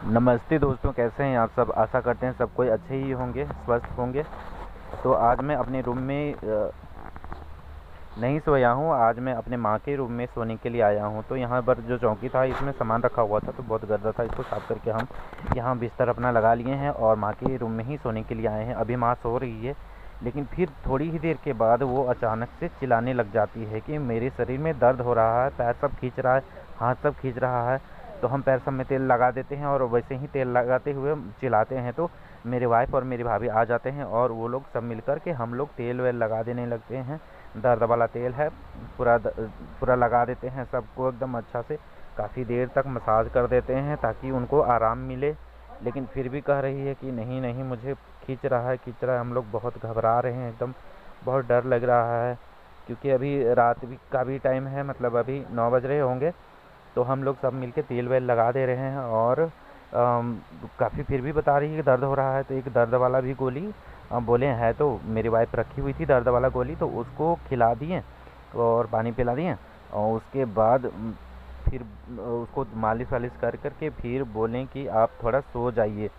नमस्ते दोस्तों, कैसे हैं आप सब। आशा करते हैं सब कोई अच्छे ही होंगे, स्वस्थ होंगे। तो आज मैं अपने रूम में नहीं सोया हूँ। आज मैं अपने माँ के रूम में सोने के लिए आया हूँ। तो यहाँ पर जो चौकी था इसमें सामान रखा हुआ था, तो बहुत गंदा था। इसको साफ़ करके हम यहाँ बिस्तर अपना लगा लिए हैं और माँ के रूम में ही सोने के लिए आए हैं। अभी माँ सो रही है, लेकिन फिर थोड़ी ही देर के बाद वो अचानक से चिल्लाने लग जाती है कि मेरे शरीर में दर्द हो रहा है, पैर सब खींच रहा है, हाथ सब खींच रहा है। तो हम पैर सब में तेल लगा देते हैं और वैसे ही तेल लगाते हुए चिल्लाते हैं तो मेरे वाइफ और मेरी भाभी आ जाते हैं और वो लोग सब मिलकर के हम लोग तेल वेल लगा देने लगते हैं। दर्द वाला तेल है, पूरा लगा देते हैं सबको एकदम अच्छा से। काफ़ी देर तक मसाज कर देते हैं ताकि उनको आराम मिले, लेकिन फिर भी कह रही है कि नहीं नहीं, मुझे खींच रहा है, खींच रहा है। हम लोग बहुत घबरा रहे हैं, एकदम बहुत डर लग रहा है, क्योंकि अभी रात भी का भी टाइम है, मतलब अभी 9 बज रहे होंगे। तो हम लोग सब मिलके तेल वेल लगा दे रहे हैं और काफ़ी फिर भी बता रही है कि दर्द हो रहा है। तो एक दर्द वाला भी गोली बोले है, तो मेरी वाइफ रखी हुई थी दर्द वाला गोली, तो उसको खिला दिए और पानी पिला दिए। और उसके बाद फिर उसको मालिश वालिश कर करके फिर बोलें कि आप थोड़ा सो जाइए।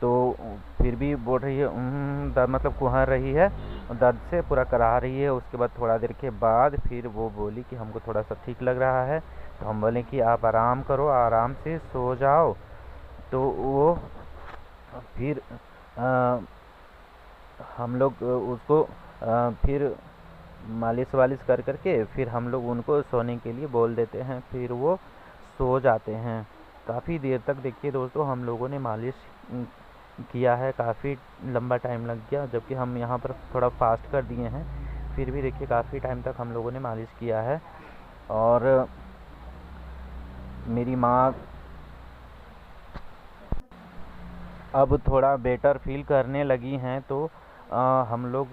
तो फिर भी बोल रही है दर्द, मतलब कुहर रही है, दर्द से पूरा करा रही है। उसके बाद थोड़ा देर के बाद फिर वो बोली कि हमको थोड़ा सा ठीक लग रहा है। तो हम बोले कि आप आराम करो, आराम से सो जाओ। तो वो फिर आ, हम लोग उसको फिर मालिश वालिश कर करके फिर हम लोग उनको सोने के लिए बोल देते हैं, फिर वो सो जाते हैं। काफ़ी देर तक देखिए दोस्तों हम लोगों ने मालिश किया है, काफ़ी लंबा टाइम लग गया, जबकि हम यहाँ पर थोड़ा फास्ट कर दिए हैं। फिर भी देखिए काफ़ी टाइम तक हम लोगों ने मालिश किया है। और मेरी माँ अब थोड़ा बेटर फील करने लगी हैं, तो हम लोग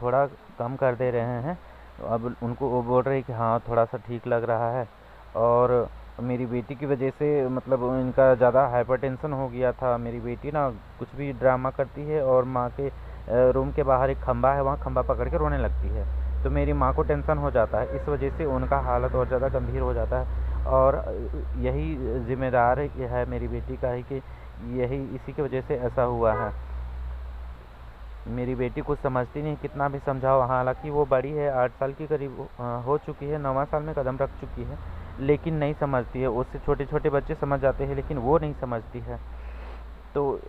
थोड़ा कम कर दे रहे हैं। अब उनको वो बोल रही कि हाँ थोड़ा सा ठीक लग रहा है। और मेरी बेटी की वजह से, मतलब इनका ज़्यादा हाइपरटेंशन हो गया था। मेरी बेटी ना कुछ भी ड्रामा करती है और माँ के रूम के बाहर एक खंबा है, वहाँ खंबा पकड़ के रोने लगती है। तो मेरी माँ को टेंशन हो जाता है, इस वजह से उनका हालत और ज़्यादा गंभीर हो जाता है। और यही जिम्मेदार है मेरी बेटी का ही कि यही इसी की वजह से ऐसा हुआ है। मेरी बेटी कुछ समझती नहीं, कितना भी समझाओ। हालांकि वो बड़ी है, 8 साल की करीब हो चुकी है, 9वां साल में कदम रख चुकी है, लेकिन नहीं समझती है। उससे छोटे छोटे बच्चे समझ जाते हैं, लेकिन वो नहीं समझती है। तो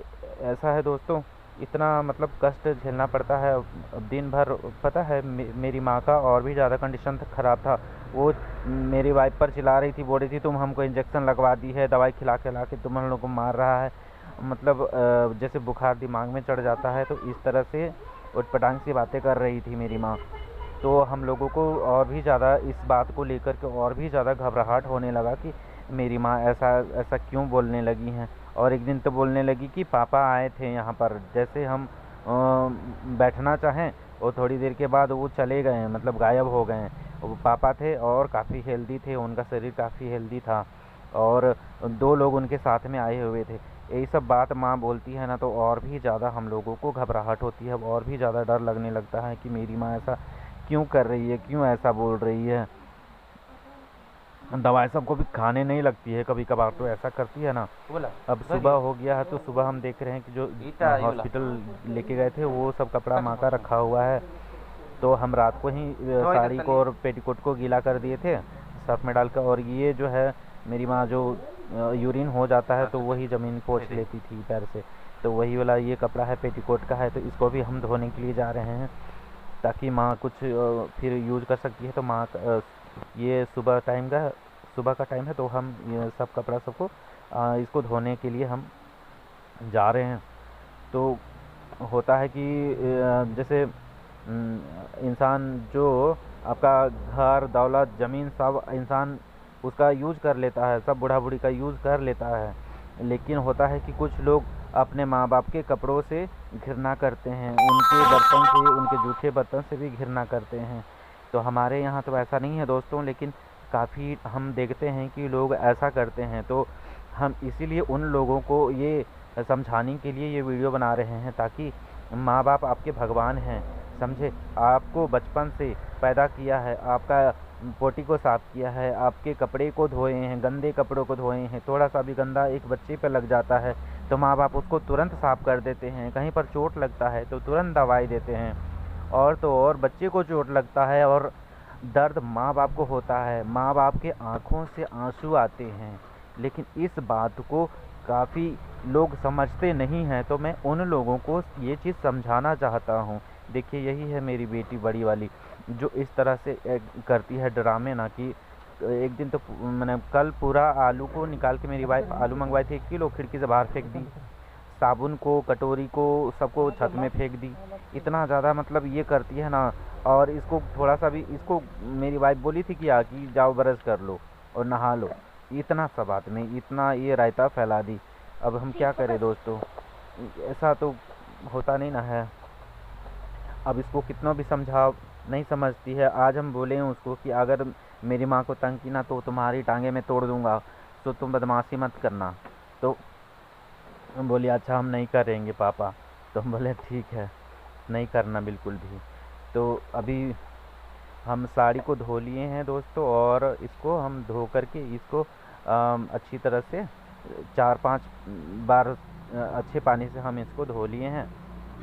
ऐसा है दोस्तों, इतना मतलब कष्ट झेलना पड़ता है। अब दिन भर पता है मेरी माँ का और भी ज़्यादा कंडीशन ख़राब था। वो मेरी वाइफ पर चिल्ला रही थी, बोल रही थी तुम हमको इंजेक्शन लगवा दी है, दवाई खिला खिला के तुम हम लोग को मार रहा है। मतलब जैसे बुखार दिमाग में चढ़ जाता है, तो इस तरह से उटपटांग सी बातें कर रही थी मेरी माँ। तो हम लोगों को और भी ज़्यादा इस बात को लेकर के और भी ज़्यादा घबराहट होने लगा कि मेरी माँ ऐसा ऐसा क्यों बोलने लगी हैं। और एक दिन तो बोलने लगी कि पापा आए थे यहाँ पर, जैसे हम बैठना चाहें, और थोड़ी देर के बाद वो चले गए हैं, मतलब गायब हो गए हैं। वो पापा थे और काफ़ी हेल्दी थे, उनका शरीर काफ़ी हेल्दी था, और 2 लोग उनके साथ में आए हुए थे। यही सब बात माँ बोलती है ना, तो और भी ज़्यादा हम लोगों को घबराहट होती है, और भी ज़्यादा डर लगने लगता है कि मेरी माँ ऐसा क्यों कर रही है, क्यों ऐसा बोल रही है। दवाई सबको भी खाने नहीं लगती है, कभी कभार तो ऐसा करती है ना। अब सुबह हो गया है, तो सुबह हम देख रहे हैं कि जो हॉस्पिटल लेके गए थे वो सब कपड़ा माँ का रखा हुआ है। तो हम रात को ही साड़ी को और पेटीकोट को गीला कर दिए थे सर्फ में डालकर। और ये जो है मेरी माँ, जो यूरिन हो जाता है तो वही ज़मीन पोंछ लेती थी पैर से, तो वही वाला ये कपड़ा है, पेटीकोट का है। तो इसको भी हम धोने के लिए जा रहे हैं, ताकि माँ कुछ फिर यूज़ कर सकती है। तो माँ ये सुबह का टाइम है, तो हम ये सब कपड़ा सबको इसको धोने के लिए हम जा रहे हैं। तो होता है कि जैसे इंसान जो आपका घर दौलत ज़मीन सब इंसान उसका यूज़ कर लेता है, सब बूढ़ा बूढ़ी का यूज़ कर लेता है, लेकिन होता है कि कुछ लोग अपने माँ बाप के कपड़ों से घृणा करते हैं, उनके बर्तन से, उनके जूठे बर्तन से भी घृणा करते हैं। तो हमारे यहाँ तो ऐसा नहीं है दोस्तों, लेकिन काफ़ी हम देखते हैं कि लोग ऐसा करते हैं। तो हम इसीलिए उन लोगों को ये समझाने के लिए ये वीडियो बना रहे हैं, ताकि माँ बाप आपके भगवान हैं, समझे। आपको बचपन से पैदा किया है, आपका पोटी को साफ़ किया है, आपके कपड़े को धोए हैं, गंदे कपड़ों को धोए हैं, थोड़ा सा भी गंदा एक बच्चे पे लग जाता है तो माँ बाप उसको तुरंत साफ़ कर देते हैं। कहीं पर चोट लगता है तो तुरंत दवाई देते हैं। और तो और बच्चे को चोट लगता है और दर्द माँ बाप को होता है, माँ बाप के आँखों से आंसू आते हैं। लेकिन इस बात को काफ़ी लोग समझते नहीं हैं, तो मैं उन लोगों को ये चीज़ समझाना चाहता हूँ। देखिए यही है मेरी बेटी बड़ी वाली, जो इस तरह से करती है ड्रामे ना, कि एक दिन तो मैंने कल पूरा आलू को निकाल के, मेरी वाइफ आलू मंगवाई थी 1 किलो, खिड़की से बाहर फेंक दी। साबुन को, कटोरी को, सबको छत में फेंक दी। इतना ज़्यादा मतलब ये करती है ना। और इसको थोड़ा सा भी, इसको मेरी वाइफ बोली थी कि जाओ ब्रश कर लो और नहा लो, इतना सा बात में इतना ये रायता फैला दी। अब हम क्या करें दोस्तों, ऐसा तो होता नहीं ना है। अब इसको कितना भी समझाओ नहीं समझती है। आज हम बोले हैं उसको कि अगर मेरी माँ को तंग की ना तो तुम्हारी टांगे में तोड़ दूंगा, तो तुम बदमाशी मत करना। तो हम बोले अच्छा हम नहीं करेंगे पापा। तो हम बोले ठीक है, नहीं करना बिल्कुल भी। तो अभी हम साड़ी को धो लिए हैं दोस्तों, और इसको हम धो करके इसको अच्छी तरह से 4-5 बार अच्छे पानी से हम इसको धो लिए हैं।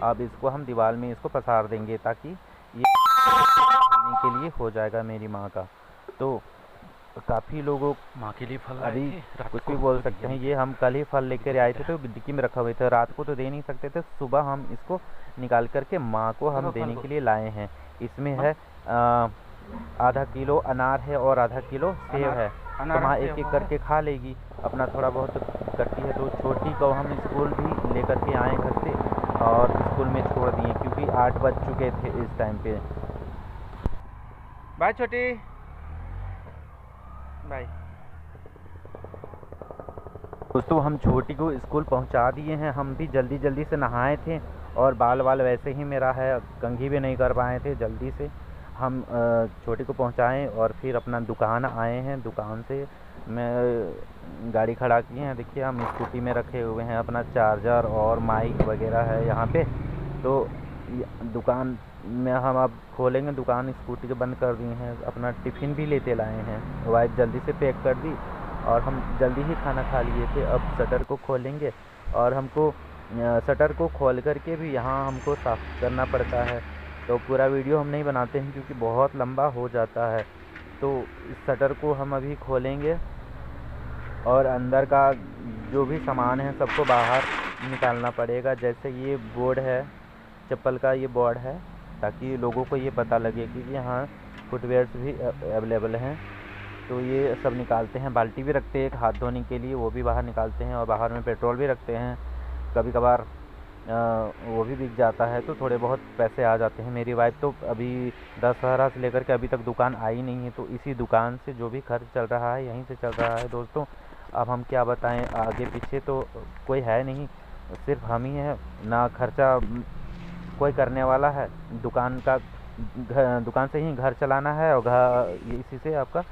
अब इसको हम दीवार में इसको पसार देंगे ताकि ये खाने के लिए हो जाएगा मेरी माँ का। तो काफ़ी लोगों माँ के लिए फल अभी कुछ भी बोल सकते हैं। ये हम कल ही फल लेकर आए थे तो डिक्की में रखा हुए थे, रात को तो दे नहीं सकते थे, सुबह हम इसको निकाल करके माँ को हम देने के लिए लाए हैं। इसमें है आधा किलो अनार है और आधा किलो सेब है। तो माँ एक एक करके खा लेगी, अपना थोड़ा बहुत करती है। तो छोटी को हम स्कूल भी लेकर के आए घर से और स्कूल में छोड़ दिए, क्योंकि 8 बज चुके थे इस टाइम पे। बाय छोटी, बाय। दोस्तों हम छोटी को स्कूल पहुंचा दिए हैं। हम भी जल्दी जल्दी से नहाए थे और बाल वैसे ही मेरा है, कंघी भी नहीं कर पाए थे। जल्दी से हम छोटी को पहुंचाएं और फिर अपना दुकान आए हैं। दुकान से मैं गाड़ी खड़ा किए हैं। देखिए हम स्कूटी में रखे हुए हैं, अपना चार्जर और माइक वगैरह है यहाँ पे। तो दुकान में हम अब खोलेंगे दुकान। स्कूटी को बंद कर दिए हैं, अपना टिफ़िन भी लेते लाए हैं। वाइफ जल्दी से पैक कर दी और हम जल्दी ही खाना खा लिए थे। अब शटर को खोलेंगे और हमको शटर को खोल करके भी यहाँ हमको साफ़ करना पड़ता है। तो पूरा वीडियो हम नहीं बनाते हैं क्योंकि बहुत लंबा हो जाता है। तो इस शटर को हम अभी खोलेंगे और अंदर का जो भी सामान है सबको बाहर निकालना पड़ेगा। जैसे ये बोर्ड है, चप्पल का ये बोर्ड है, ताकि लोगों को ये पता लगे कि यहाँ फुटवेयर्स भी अवेलेबल हैं। तो ये सब निकालते हैं। बाल्टी भी रखते हैं एक हाथ धोने के लिए, वो भी बाहर निकालते हैं। और बाहर में पेट्रोल भी रखते हैं, कभी कभार वो भी बिक जाता है तो थोड़े बहुत पैसे आ जाते हैं। मेरी वाइफ तो अभी दशहरा से लेकर के अभी तक दुकान आई नहीं है, तो इसी दुकान से जो भी खर्च चल रहा है यहीं से चल रहा है दोस्तों। अब हम क्या बताएं, आगे पीछे तो कोई है नहीं, सिर्फ हम ही हैं ना। खर्चा कोई करने वाला है, दुकान से ही घर चलाना है और इसी से आपका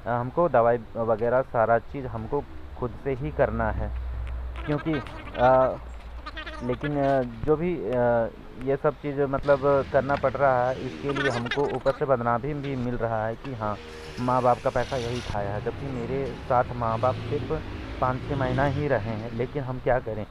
हमको दवाई वगैरह सारा चीज़ हमको खुद से ही करना है। क्योंकि लेकिन जो भी ये सब चीज़ मतलब करना पड़ रहा है, इसके लिए हमको ऊपर से बदनामी भी मिल रहा है कि हाँ माँ बाप का पैसा यही खाया है। जबकि मेरे साथ माँ बाप सिर्फ 5-6 महीना ही रहे हैं, लेकिन हम क्या करें।